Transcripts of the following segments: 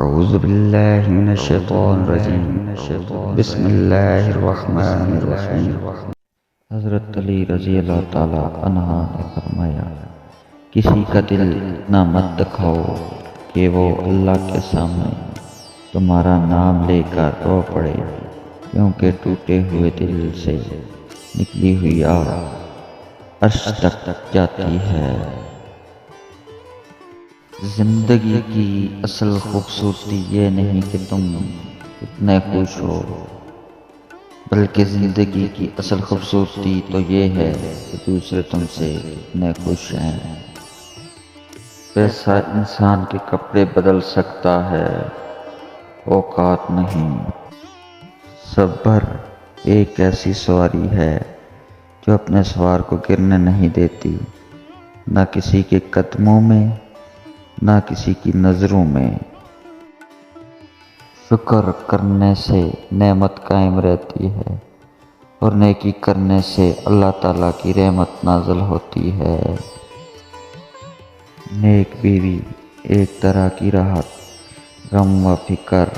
اعوذ باللہ من الشیطان الرجیم بسم اللہ الرحمن الرحیم۔ حضرت علی رضی اللہ تعالی عنہ نے فرمایا، کسی کا دل نہ مت دکھاؤ کہ وہ اللہ کے سامنے تمہارا نام لے کر رو پڑے، کیونکہ ٹوٹے ہوئے دل سے نکلی ہوئی آگ عرش تک جاتی ہے۔ زندگی کی اصل خوبصورتی یہ نہیں کہ تم اتنے خوش ہو، بلکہ زندگی کی اصل خوبصورتی تو یہ ہے کہ دوسرے تم سے اتنے خوش ہیں۔ پیسہ انسان کے کپڑے بدل سکتا ہے، اوقات نہیں۔ صبر ایک ایسی سواری ہے جو اپنے سوار کو گرنے نہیں دیتی، نہ کسی کے قدموں میں نہ کسی کی نظروں میں۔ شکر کرنے سے نعمت قائم رہتی ہے اور نیکی کرنے سے اللہ تعالیٰ کی رحمت نازل ہوتی ہے۔ نیک بیوی ایک طرح کی راحت، غم و فکر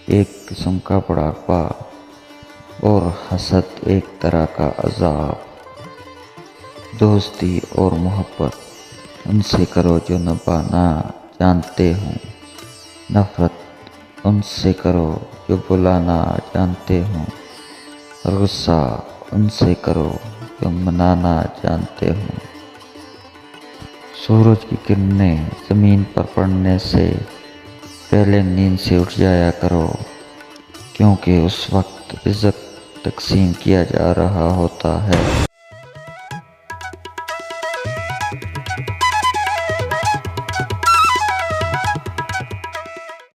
ایک قسم کا بڑھاپا، اور حسد ایک طرح کا عذاب۔ دوستی اور محبت ان سے کرو جو نبھانا جانتے ہوں، نفرت ان سے کرو جو بلانا جانتے ہوں، غصہ ان سے کرو جو منانا جانتے ہوں۔ سورج کی کرنیں زمین پر پڑنے سے پہلے نیند سے اٹھ جایا کرو، کیونکہ اس وقت رزق تقسیم کیا جا رہا ہوتا ہے۔